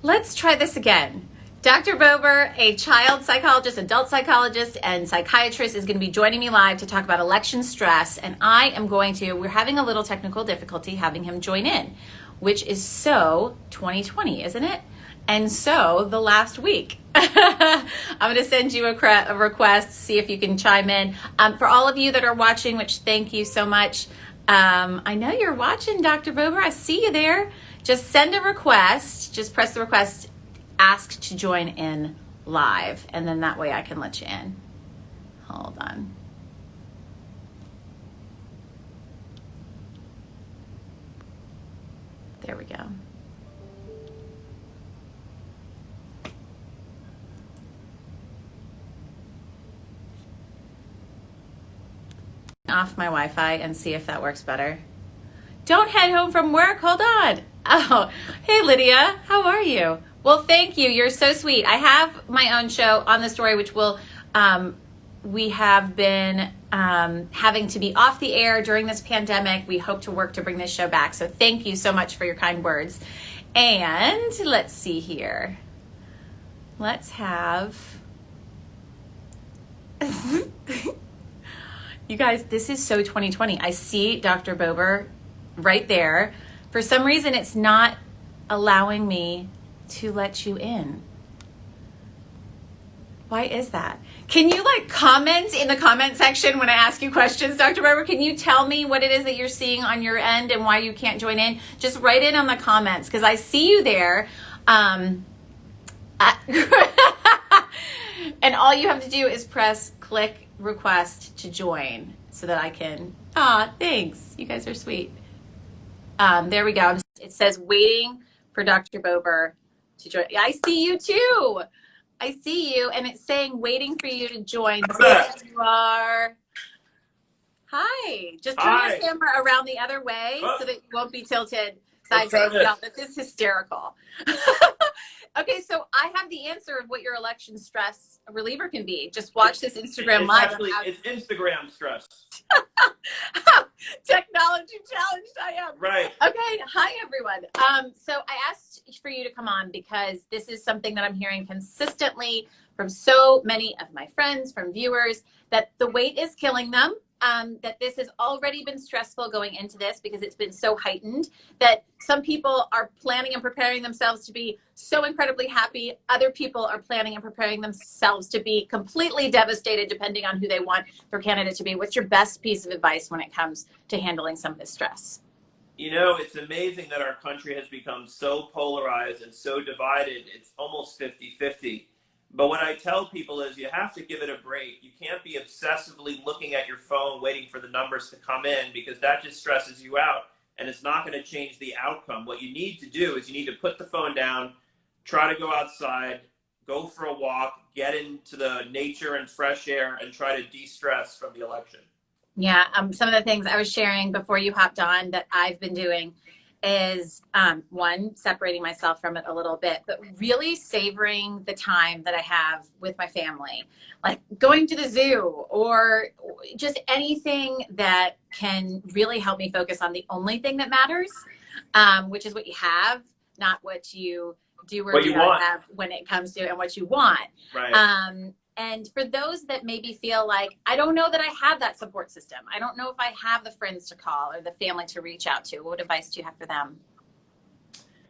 Let's try this again. Dr. Bober, a child psychologist, adult psychologist, and psychiatrist, is going to be joining me live to talk about election stress. And we're having a little technical difficulty having him join in, which is so 2020, isn't it? And so the last week. I'm going to send you a request, see if you can chime in. For all of you that are watching, which thank you so much. I know you're watching, Dr. Bober. I see you there. Just send a request. Just press the request, ask to join in live, and then that way I can let you in. Hold on. There we go. Off my Wi-Fi and see if that works better. Don't head home from work. Hold on. Oh, hey, Lydia. How are you? Well, thank you. You're so sweet. I have my own show On the Story, which we have been having to be off the air during this pandemic. We hope to work to bring this show back. So thank you so much for your kind words. And let's see here. Let's have... You guys, this is so 2020. I see Dr. Bober right there. For some reason, it's not allowing me to let you in. Why is that? Can you comment in the comment section when I ask you questions, Dr. Bober? Can you tell me what it is that you're seeing on your end and why you can't join in? Just write it on the comments because I see you there. And all you have to do is click request to join so that I can, thanks. You guys are sweet. There we go. It says waiting for Dr. Bober to join. I see you too. I see you. And it's saying waiting for you to join. There you are. Hi. Just turn your camera around the other way so that you won't be tilted sideways. No, this is hysterical. Okay, so I have the answer of what your election stress reliever can be. Just watch this Instagram live. Actually, it's Instagram stress. Technology challenged I am. Right. Okay, hi everyone. So I asked for you to come on because this is something that I'm hearing consistently from so many of my friends, from viewers, that the weight is killing them. That this has already been stressful going into this because it's been so heightened that some people are planning and preparing themselves to be so incredibly happy. Other people are planning and preparing themselves to be completely devastated depending on who they want their candidate to be. What's your best piece of advice when it comes to handling some of this stress? You know, it's amazing that our country has become so polarized and so divided. It's almost 50-50. But what I tell people is you have to give it a break. You can't be obsessively looking at your phone waiting for the numbers to come in because that just stresses you out and it's not going to change the outcome. What you need to do is you need to put the phone down, try to go outside, go for a walk, get into the nature and fresh air and try to de-stress from the election. Yeah, some of the things I was sharing before you hopped on that I've been doing is one, separating myself from it a little bit, but really savoring the time that I have with my family, like going to the zoo or just anything that can really help me focus on the only thing that matters, which is what you have, not what you do or do not have when it comes to and what you want. Right. And for those that maybe feel like, I don't know that I have that support system. I don't know if I have the friends to call or the family to reach out to. What advice do you have for them?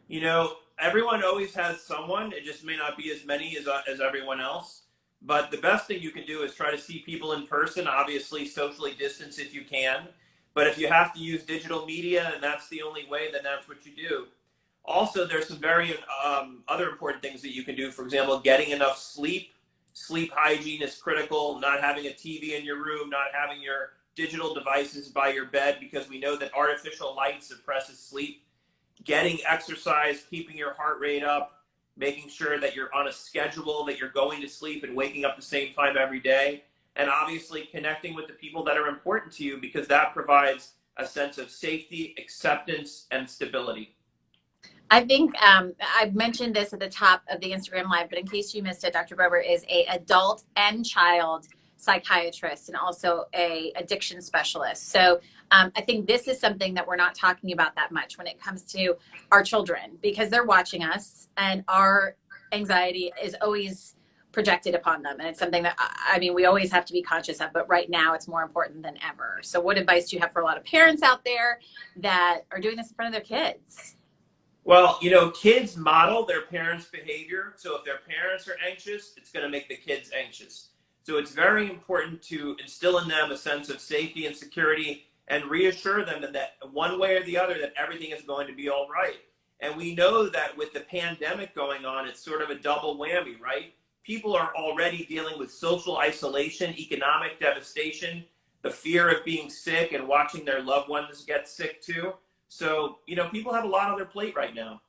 You know, everyone always has someone. It just may not be as many as everyone else. But the best thing you can do is try to see people in person, obviously socially distance if you can. But if you have to use digital media and that's the only way, then that's what you do. Also, there's some very other important things that you can do. For example, getting enough sleep. Sleep hygiene is critical. Not having a TV in your room, not having your digital devices by your bed because we know that artificial light suppresses sleep. Getting exercise, keeping your heart rate up, making sure that you're on a schedule, that you're going to sleep and waking up the same time every day. And obviously connecting with the people that are important to you because that provides a sense of safety, acceptance, and stability. I think I mentioned this at the top of the Instagram Live, but in case you missed it, Dr. Bober is an adult and child psychiatrist and also a addiction specialist. So I think this is something that we're not talking about that much when it comes to our children, because they're watching us and our anxiety is always projected upon them. And it's something that, I mean, we always have to be conscious of, but right now it's more important than ever. So what advice do you have for a lot of parents out there that are doing this in front of their kids? Well, kids model their parents' behavior. So if their parents are anxious, it's going to make the kids anxious. So it's very important to instill in them a sense of safety and security and reassure them that one way or the other, that everything is going to be all right. And we know that with the pandemic going on, it's sort of a double whammy, right? People are already dealing with social isolation, economic devastation, the fear of being sick and watching their loved ones get sick too. So, people have a lot on their plate right now.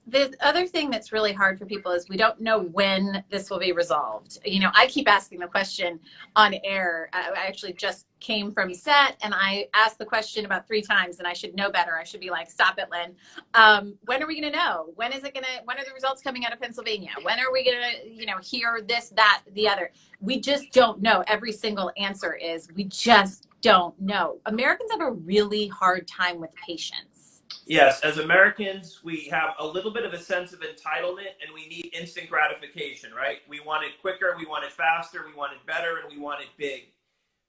The other thing that's really hard for people is we don't know when this will be resolved. I keep asking the question on air. I actually just came from set and I asked the question about 3 times, and I should know better. I should be like, stop it, Lynn. When are we going to know? When are the results coming out of Pennsylvania? When are we going to, hear this, that, the other? We just don't know. Every single answer is we just don't know. Americans have a really hard time with patience. Yes, as Americans, we have a little bit of a sense of entitlement and we need instant gratification, right? We want it quicker, we want it faster, we want it better, and we want it big.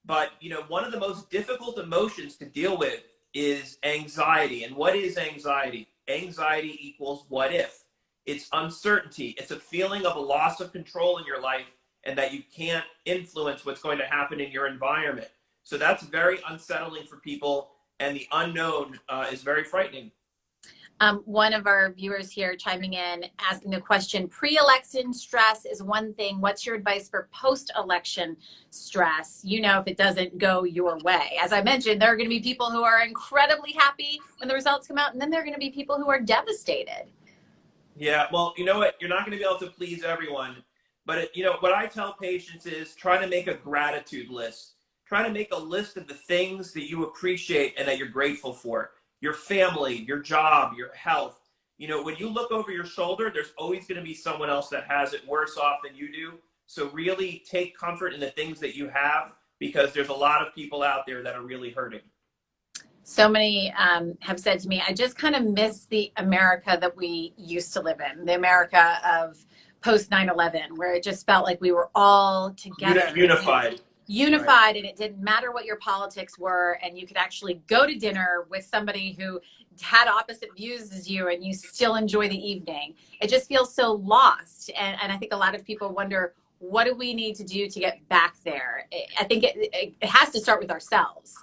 But, one of the most difficult emotions to deal with is anxiety. And what is anxiety? Anxiety equals what if. It's uncertainty. It's a feeling of a loss of control in your life and that you can't influence what's going to happen in your environment. So that's very unsettling for people. And the unknown is very frightening. One of our viewers here chiming in, asking the question, pre-election stress is one thing. What's your advice for post-election stress? If it doesn't go your way. As I mentioned, there are going to be people who are incredibly happy when the results come out, and then there are going to be people who are devastated. Yeah, well, you know what? You're not going to be able to please everyone. But, what I tell patients is try to make a gratitude list. Try to make a list of the things that you appreciate and that you're grateful for. Your family, your job, your health. When you look over your shoulder, there's always going to be someone else that has it worse off than you do. So really take comfort in the things that you have, because there's a lot of people out there that are really hurting. So many have said to me, I just kind of miss the America that we used to live in, the America of post 9/11, where it just felt like we were all together. Unified, right. And it didn't matter what your politics were, and you could actually go to dinner with somebody who had opposite views as you and you still enjoy the evening. It just feels so lost, and I think a lot of people wonder, what do we need to do to get back there? I think it has to start with ourselves.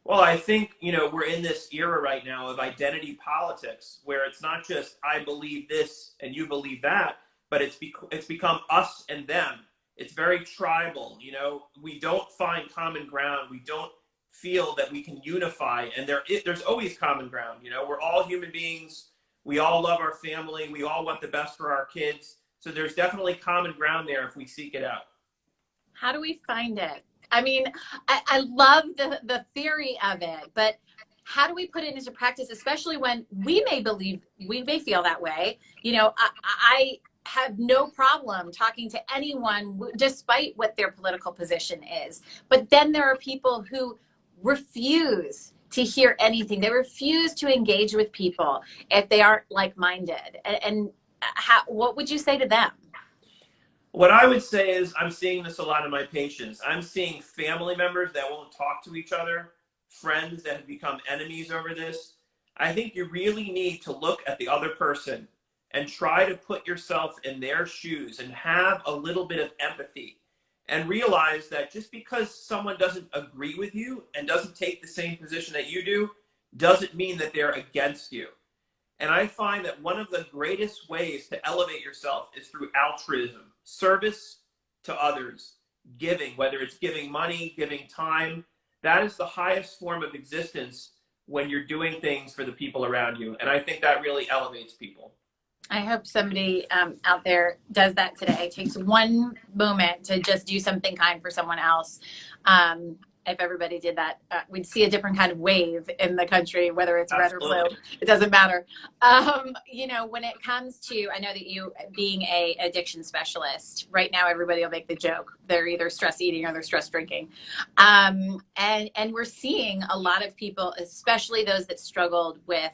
Well, I think, we're in this era right now of identity politics, where it's not just I believe this and you believe that, but it's become us and them. It's very tribal. We don't find common ground. We don't feel that we can unify. And there's always common ground. We're all human beings. We all love our family. We all want the best for our kids. So there's definitely common ground there if we seek it out. How do we find it? I mean, I love the theory of it, but how do we put it into practice, especially when we may feel that way? I have no problem talking to anyone despite what their political position is. But then there are people who refuse to hear anything. They refuse to engage with people if they aren't like-minded. And what would you say to them? What I would say is I'm seeing this a lot in my patients. I'm seeing family members that won't talk to each other, friends that have become enemies over this. I think you really need to look at the other person and try to put yourself in their shoes and have a little bit of empathy and realize that just because someone doesn't agree with you and doesn't take the same position that you do, doesn't mean that they're against you. And I find that one of the greatest ways to elevate yourself is through altruism, service to others, giving, whether it's giving money, giving time. That is the highest form of existence when you're doing things for the people around you. And I think that really elevates people. I hope somebody out there does that today, takes one moment to just do something kind for someone else. if everybody did that. We'd see a different kind of wave in the country, whether it's red or blue. Absolutely. It doesn't matter. When it comes to, I know that you being a addiction specialist, right now everybody will make the joke they're either stress eating or they're stress drinking, and we're seeing a lot of people, especially those that struggled with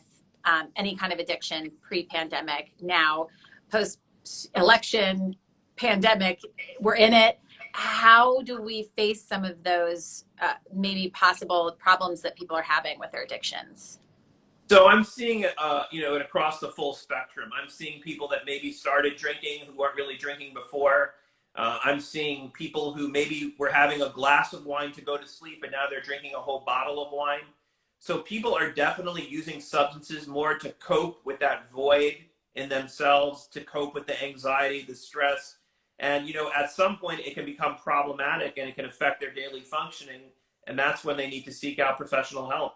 any kind of addiction pre-pandemic, now post-election, pandemic, we're in it. How do we face some of those maybe possible problems that people are having with their addictions? So I'm seeing it, it across the full spectrum. I'm seeing people that maybe started drinking who weren't really drinking before. I'm seeing people who maybe were having a glass of wine to go to sleep, and now they're drinking a whole bottle of wine. So people are definitely using substances more to cope with that void in themselves, to cope with the anxiety, the stress. And, at some point it can become problematic and it can affect their daily functioning. And that's when they need to seek out professional help.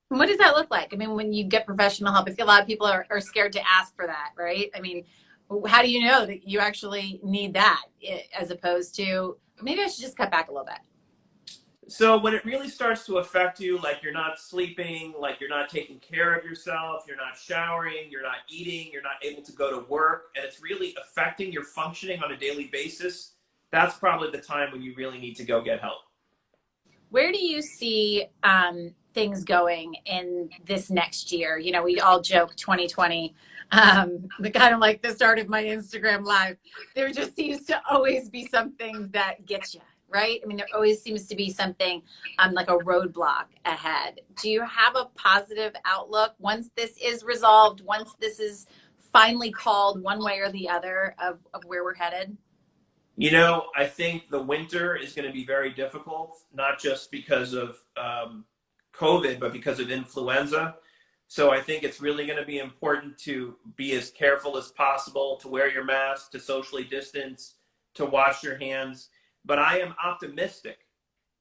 What does that look like? I mean, when you get professional help, I feel a lot of people are scared to ask for that, right? I mean, how do you know that you actually need that as opposed to maybe I should just cut back a little bit? So when it really starts to affect you, like you're not sleeping, like you're not taking care of yourself, you're not showering, you're not eating, you're not able to go to work, and it's really affecting your functioning on a daily basis, that's probably the time when you really need to go get help. Where do you see things going in this next year? We all joke 2020, the kind of like the start of my Instagram live. There just seems to always be something that gets you, right? I mean, there always seems to be something like a roadblock ahead. Do you have a positive outlook once this is resolved, once this is finally called one way or the other of where we're headed? I think the winter is going to be very difficult, not just because of COVID, but because of influenza. So I think it's really going to be important to be as careful as possible, to wear your mask, to socially distance, to wash your hands. But I am optimistic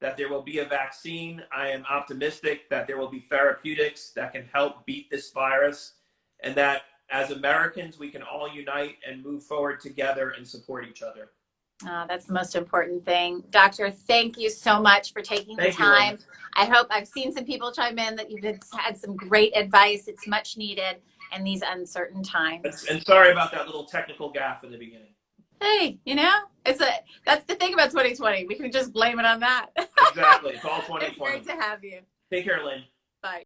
that there will be a vaccine. I am optimistic that there will be therapeutics that can help beat this virus, and that as Americans, we can all unite and move forward together and support each other. That's the most important thing. Doctor, thank you so much for taking the time. I hope I've seen some people chime in that you've had some great advice. It's much needed in these uncertain times. And sorry about that little technical gaffe in the beginning. Hey, that's the thing about 2020. We can just blame it on that. Exactly. It's all 2020. It's great to have you. Take care, Lynn. Bye.